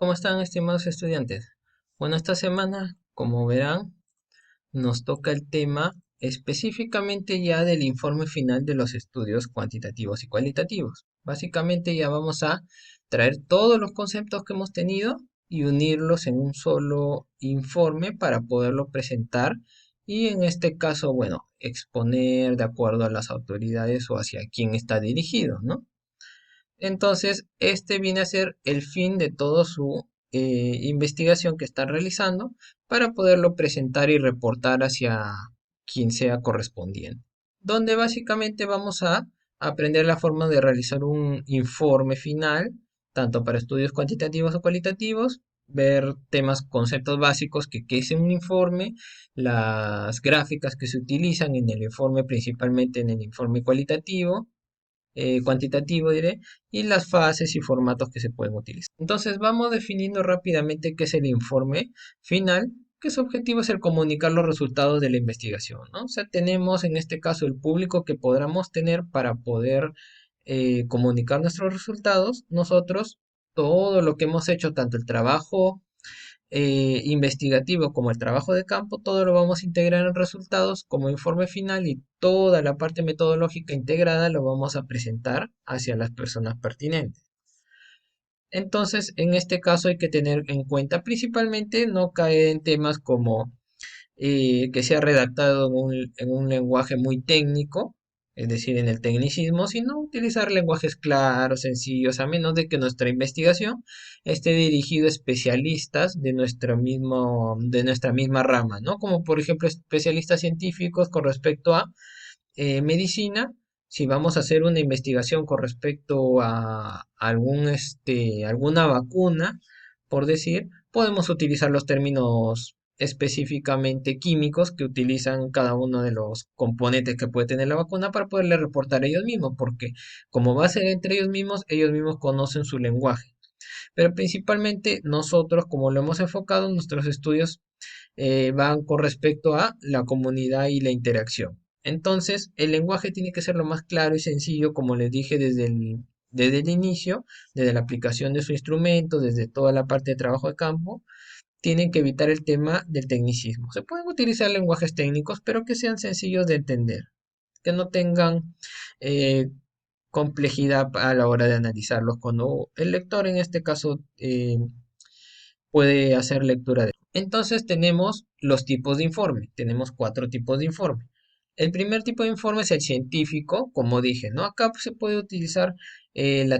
¿Cómo están, estimados estudiantes? Bueno, esta semana, como verán, nos toca el tema específicamente ya del informe final de los estudios cuantitativos y cualitativos. Básicamente ya vamos a traer todos los conceptos que hemos tenido y unirlos en un solo informe para poderlo presentar y en este caso, bueno, exponer de acuerdo a las autoridades o hacia quién está dirigido, ¿no? Entonces, este viene a ser el fin de toda su investigación que están realizando para poderlo presentar y reportar hacia quien sea correspondiente. Donde básicamente vamos a aprender la forma de realizar un informe final, tanto para estudios cuantitativos o cualitativos, ver temas, conceptos básicos que es un informe, las gráficas que se utilizan en el informe, principalmente en el informe cualitativo cuantitativo, diré, y las fases y formatos que se pueden utilizar. Entonces vamos definiendo rápidamente qué es el informe final, que su objetivo es el comunicar los resultados de la investigación, ¿no? O sea, tenemos en este caso el público que podamos tener para poder comunicar nuestros resultados. Nosotros, todo lo que hemos hecho, tanto el trabajo investigativo como el trabajo de campo, todo lo vamos a integrar en resultados como informe final y toda la parte metodológica integrada lo vamos a presentar hacia las personas pertinentes. Entonces, en este caso hay que tener en cuenta principalmente no caer en temas como que sea redactado en un lenguaje muy técnico, es decir, en el tecnicismo, sino utilizar lenguajes claros, sencillos, a menos de que nuestra investigación esté dirigido a especialistas de nuestra misma rama, ¿no? Como por ejemplo especialistas científicos con respecto a medicina. Si vamos a hacer una investigación con respecto a alguna vacuna, por decir, podemos utilizar los términos específicamente químicos que utilizan cada uno de los componentes que puede tener la vacuna para poderle reportar ellos mismos, porque como va a ser entre ellos mismos conocen su lenguaje. Pero principalmente nosotros, como lo hemos enfocado, nuestros estudios van con respecto a la comunidad y la interacción. Entonces, el lenguaje tiene que ser lo más claro y sencillo, como les dije desde el inicio, desde la aplicación de su instrumento, desde toda la parte de trabajo de campo. Tienen que evitar el tema del tecnicismo. Se pueden utilizar lenguajes técnicos, pero que sean sencillos de entender, que no tengan eh, complejidad a la hora de analizarlos, cuando el lector en este caso puede hacer lectura de. Entonces tenemos los tipos de informe. Tenemos cuatro tipos de informe. El primer tipo de informe es el científico, como dije, ¿no? Acá pues, se puede utilizar el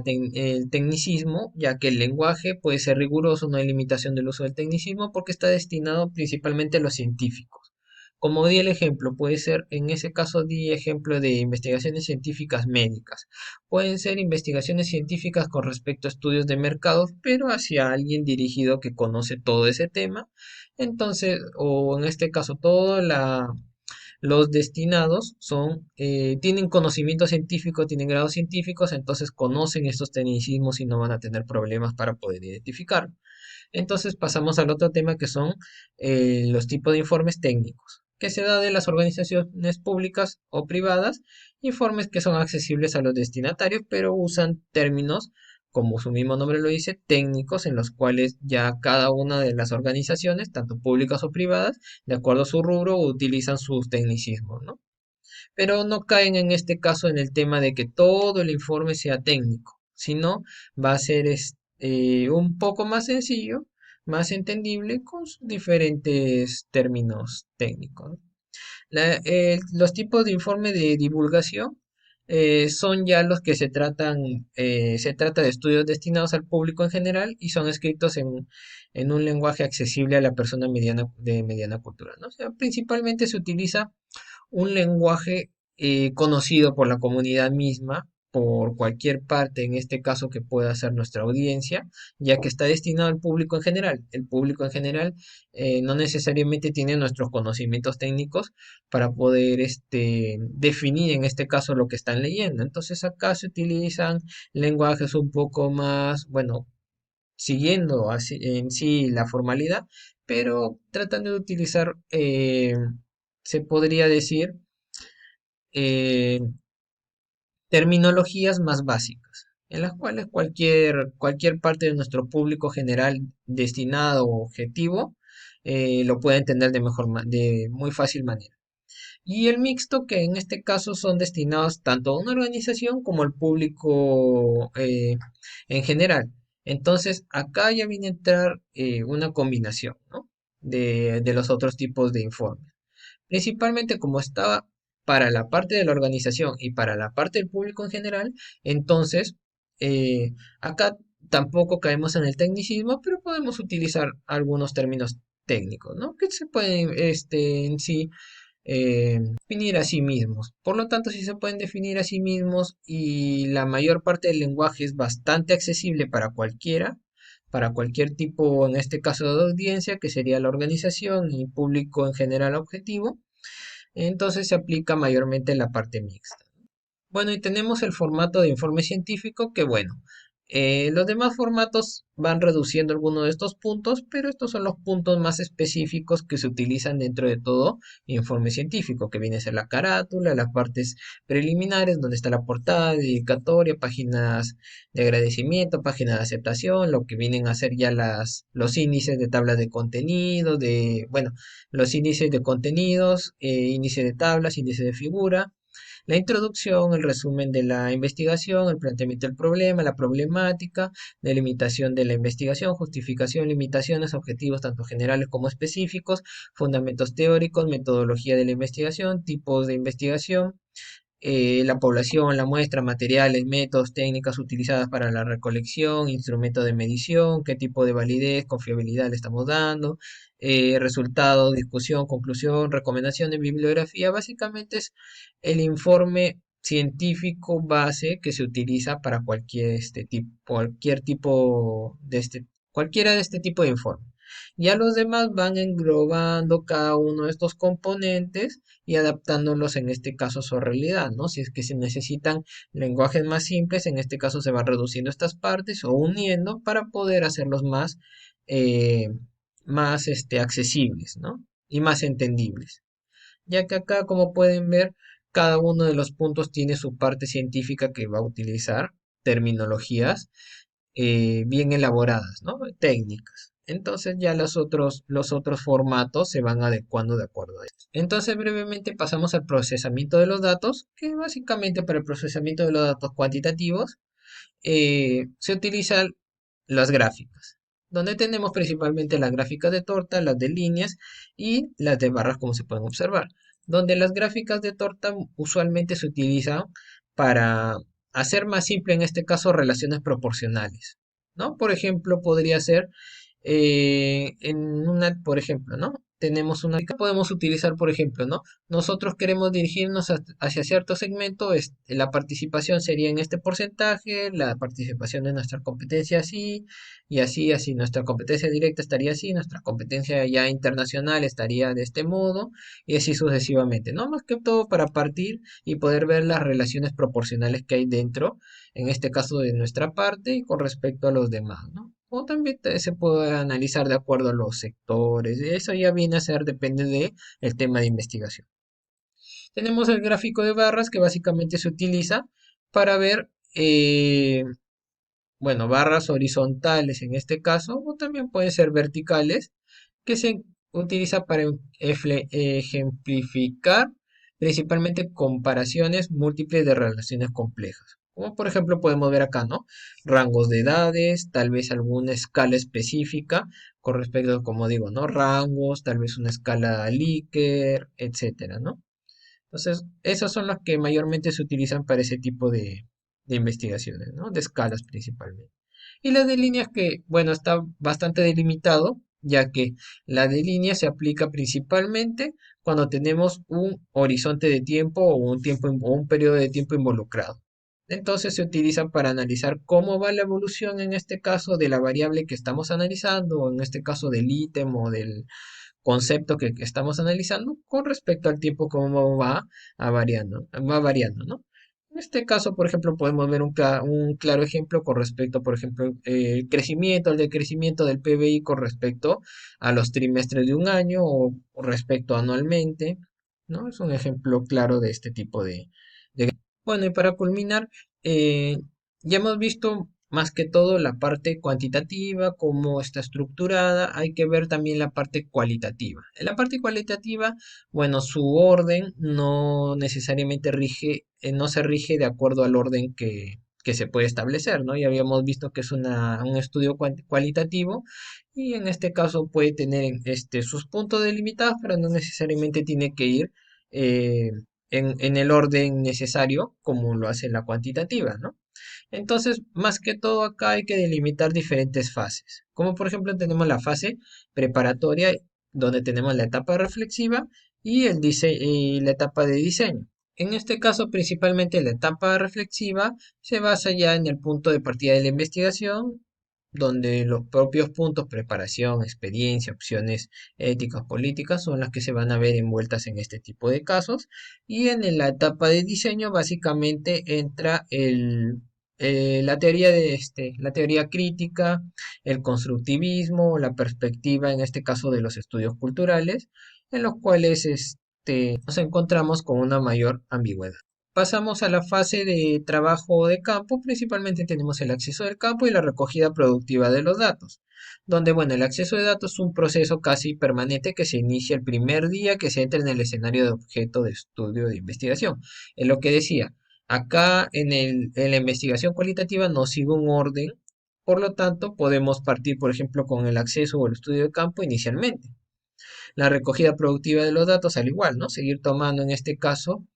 tecnicismo, ya que el lenguaje puede ser riguroso, no hay limitación del uso del tecnicismo porque está destinado principalmente a los científicos. Como di el ejemplo, puede ser, en ese caso di ejemplo de investigaciones científicas médicas. Pueden ser investigaciones científicas con respecto a estudios de mercados, pero hacia alguien dirigido que conoce todo ese tema. Entonces, o en este caso, los destinados tienen conocimiento científico, tienen grados científicos, entonces conocen estos tecnicismos y no van a tener problemas para poder identificarlo. Entonces pasamos al otro tema que son los tipos de informes técnicos, que se da de las organizaciones públicas o privadas, informes que son accesibles a los destinatarios, pero usan términos, como su mismo nombre lo dice, técnicos, en los cuales ya cada una de las organizaciones, tanto públicas o privadas, de acuerdo a su rubro, utilizan sus tecnicismos, ¿no? Pero no caen en este caso en el tema de que todo el informe sea técnico, sino va a ser un poco más sencillo, más entendible con sus diferentes términos técnicos, ¿no? Los tipos de informe de divulgación son ya los que se trata de estudios destinados al público en general y son escritos en un lenguaje accesible a la persona de mediana cultura, ¿no? O sea, principalmente se utiliza un lenguaje conocido por la comunidad misma, por cualquier parte, en este caso que pueda ser nuestra audiencia, ya que está destinado al público en general. El público en general no necesariamente tiene nuestros conocimientos técnicos para poder definir en este caso lo que están leyendo. Entonces acá se utilizan lenguajes un poco más, bueno, siguiendo así, en sí la formalidad, pero tratando de utilizar, se podría decir, eh, terminologías más básicas. en las cuales cualquier parte de nuestro público general destinado o objetivo lo puede entender de muy fácil manera. Y el mixto, que en este caso son destinados tanto a una organización como al público en general. Entonces, acá ya viene a entrar una combinación, ¿no? de los otros tipos de informes. Principalmente como estaba para la parte de la organización y para la parte del público en general, entonces acá tampoco caemos en el tecnicismo, pero podemos utilizar algunos términos técnicos, ¿no? Que se pueden en sí definir a sí mismos. Por lo tanto, si se pueden definir a sí mismos y la mayor parte del lenguaje es bastante accesible para cualquiera, para cualquier tipo, en este caso de audiencia, que sería la organización y público en general objetivo, entonces se aplica mayormente la parte mixta. Bueno, y tenemos el formato de informe científico que, bueno, los demás formatos van reduciendo algunos de estos puntos, pero estos son los puntos más específicos que se utilizan dentro de todo informe científico, que viene a ser la carátula, las partes preliminares, donde está la portada, dedicatoria, páginas de agradecimiento, páginas de aceptación, lo que vienen a ser ya los índices de tablas de contenido, bueno, los índices de contenidos, índice de tablas, índice de figura, la introducción, el resumen de la investigación, el planteamiento del problema, la problemática, delimitación de la investigación, justificación, limitaciones, objetivos tanto generales como específicos, fundamentos teóricos, metodología de la investigación, tipos de investigación, la población, la muestra, materiales, métodos, técnicas utilizadas para la recolección, instrumento de medición, qué tipo de validez, confiabilidad le estamos dando, resultados, discusión, conclusión, recomendación de bibliografía. Básicamente es el informe científico base que se utiliza para cualquier tipo de cualquiera de este tipo de informe. Ya los demás van englobando cada uno de estos componentes y adaptándolos en este caso a su realidad, ¿no? Si es que se necesitan lenguajes más simples, en este caso se van reduciendo estas partes o uniendo para poder hacerlos eh, más accesibles, ¿no? Y más entendibles. Ya que acá, como pueden ver, cada uno de los puntos tiene su parte científica que va a utilizar, terminologías bien elaboradas, ¿no? Técnicas. Entonces ya los otros formatos se van adecuando de acuerdo a esto. Entonces brevemente pasamos al procesamiento de los datos, que básicamente para el procesamiento de los datos cuantitativos se utilizan las gráficas, donde tenemos principalmente las gráficas de torta, las de líneas y las de barras como se pueden observar, donde las gráficas de torta usualmente se utilizan para hacer más simple en este caso relaciones proporcionales, ¿no? Por ejemplo, podría ser por ejemplo, ¿no? Tenemos una que podemos utilizar, por ejemplo, ¿no? Nosotros queremos dirigirnos hacia cierto segmento, la participación sería en este porcentaje, la participación de nuestra competencia así, y así, así, nuestra competencia directa estaría así, nuestra competencia ya internacional estaría de este modo, y así sucesivamente, ¿no? Más que todo para partir y poder ver las relaciones proporcionales que hay dentro, en este caso de nuestra parte y con respecto a los demás, ¿no? O también se puede analizar de acuerdo a los sectores. Eso ya viene a ser, depende de el tema de investigación. Tenemos el gráfico de barras que básicamente se utiliza para ver, bueno, barras horizontales en este caso, o también pueden ser verticales, que se utiliza para ejemplificar principalmente comparaciones múltiples de relaciones complejas. Como por ejemplo podemos ver acá, ¿no? Rangos de edades, tal vez alguna escala específica con respecto, como digo, ¿no? Rangos, tal vez una escala Likert, etcétera, ¿no? Entonces, esos son los que mayormente se utilizan para ese tipo de investigaciones, ¿no? De escalas principalmente. Y las de líneas que, bueno, está bastante delimitado, ya que la de línea se aplica principalmente cuando tenemos un horizonte de tiempo o un periodo de tiempo involucrado. Entonces se utiliza para analizar cómo va la evolución en este caso de la variable que estamos analizando, o en este caso del ítem o del concepto que estamos analizando con respecto al tiempo, cómo va variando, ¿no? En este caso, por ejemplo, podemos ver un claro ejemplo con respecto, por ejemplo, el decrecimiento del PBI con respecto a los trimestres de un año o respecto anualmente, ¿no? Es un ejemplo claro de este tipo de. Bueno, y para culminar, Ya hemos visto más que todo la parte cuantitativa, cómo está estructurada, hay que ver también la parte cualitativa. En la parte cualitativa, bueno, su orden no necesariamente rige, no se rige de acuerdo al orden que se puede establecer, ¿no? Ya habíamos visto que es un estudio cualitativo y en este caso puede tener sus puntos delimitados, pero no necesariamente tiene que ir eh, en el orden necesario como lo hace la cuantitativa, ¿no? Entonces, más que todo acá hay que delimitar diferentes fases. Como por ejemplo tenemos la fase preparatoria, donde tenemos la etapa reflexiva y y la etapa de diseño. En este caso, principalmente la etapa reflexiva se basa ya en el punto de partida de la investigación, donde los propios puntos, preparación, experiencia, opciones éticas, políticas, son las que se van a ver envueltas en este tipo de casos. Y en la etapa de diseño, básicamente entra la teoría la teoría crítica, el constructivismo, la perspectiva, en este caso de los estudios culturales, en los cuales nos encontramos con una mayor ambigüedad. Pasamos a la fase de trabajo de campo. Principalmente tenemos el acceso del campo y la recogida productiva de los datos, donde, bueno, el acceso de datos es un proceso casi permanente que se inicia el primer día que se entra en el escenario de objeto de estudio de investigación. Es lo que decía, acá en la investigación cualitativa no sigue un orden, por lo tanto podemos partir, por ejemplo, con el acceso o el estudio de campo inicialmente. La recogida productiva de los datos, al igual, ¿no? Seguir tomando en este caso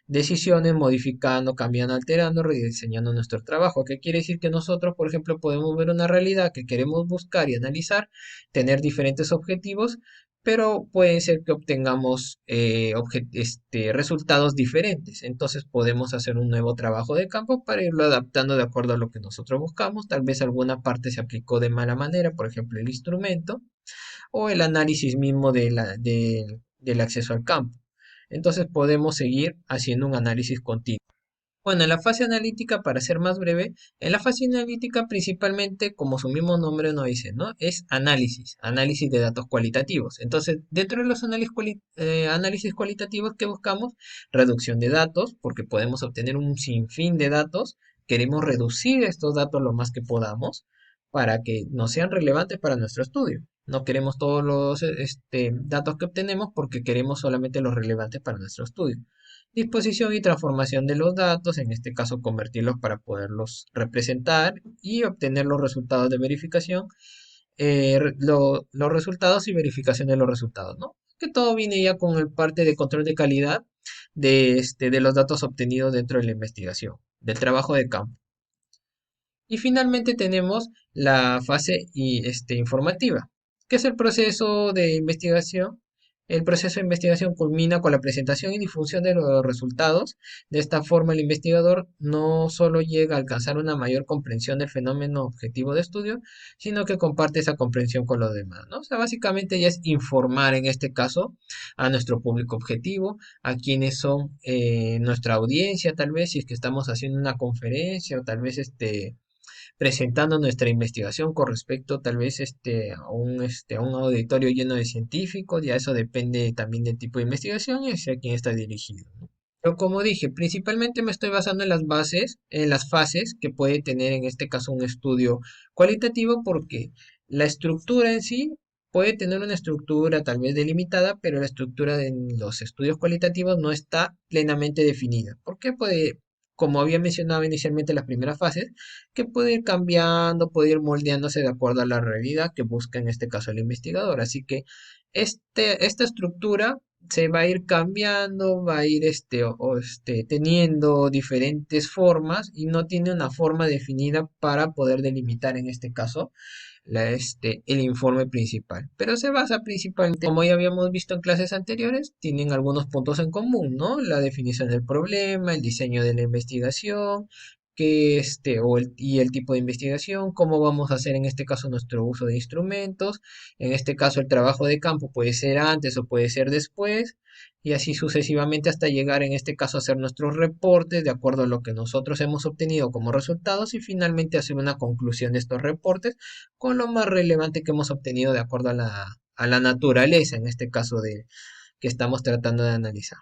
decisiones, modificando, cambiando, alterando, rediseñando nuestro trabajo. ¿Qué quiere decir? Que nosotros, por ejemplo, podemos ver una realidad que queremos buscar y analizar, tener diferentes objetivos, pero puede ser que obtengamos resultados diferentes. Entonces podemos hacer un nuevo trabajo de campo para irlo adaptando de acuerdo a lo que nosotros buscamos. Tal vez alguna parte se aplicó de mala manera, por ejemplo, el instrumento o el análisis mismo del acceso al campo. Entonces podemos seguir haciendo un análisis continuo. Bueno, en la fase analítica, para ser más breve, en la fase analítica principalmente, como su mismo nombre nos dice, ¿no? Es análisis de datos cualitativos. Entonces, dentro de los análisis cualitativos que buscamos, reducción de datos, porque podemos obtener un sinfín de datos, queremos reducir estos datos lo más que podamos para que no sean relevantes para nuestro estudio. No queremos todos los datos que obtenemos porque queremos solamente los relevantes para nuestro estudio. Disposición y transformación de los datos, en este caso convertirlos para poderlos representar y obtener los resultados de verificación, los resultados y verificación de los resultados, ¿no? Que todo viene ya con el parte de control de calidad de los datos obtenidos dentro de la investigación, del trabajo de campo. Y finalmente tenemos la fase informativa, que es el proceso de investigación. El proceso de investigación culmina con la presentación y difusión de los resultados. De esta forma, el investigador no solo llega a alcanzar una mayor comprensión del fenómeno objetivo de estudio, sino que comparte esa comprensión con los demás, ¿no? O sea, básicamente ya es informar en este caso a nuestro público objetivo, a quienes son nuestra audiencia, tal vez si es que estamos haciendo una conferencia o tal vez presentando nuestra investigación con respecto tal vez a un auditorio lleno de científicos, ya eso depende también del tipo de investigación y hacia quién está dirigido, ¿no? Pero como dije, principalmente me estoy basando en las bases, en las fases que puede tener en este caso un estudio cualitativo, porque la estructura en sí puede tener una estructura tal vez delimitada, pero la estructura de los estudios cualitativos no está plenamente definida. ¿Por qué? Puede, como había mencionado inicialmente en las primeras fases, que puede ir cambiando, puede ir moldeándose de acuerdo a la realidad que busca en este caso el investigador. Así que esta estructura se va a ir cambiando, va a ir teniendo diferentes formas y no tiene una forma definida para poder delimitar en este caso el informe principal. Pero se basa principalmente, como ya habíamos visto en clases anteriores, tienen algunos puntos en común, ¿no? La definición del problema, el diseño de la investigación, y el tipo de investigación, cómo vamos a hacer en este caso nuestro uso de instrumentos. En este caso el trabajo de campo puede ser antes o puede ser después, y así sucesivamente hasta llegar en este caso a hacer nuestros reportes de acuerdo a lo que nosotros hemos obtenido como resultados y finalmente hacer una conclusión de estos reportes con lo más relevante que hemos obtenido de acuerdo a la naturaleza, en este caso que estamos tratando de analizar.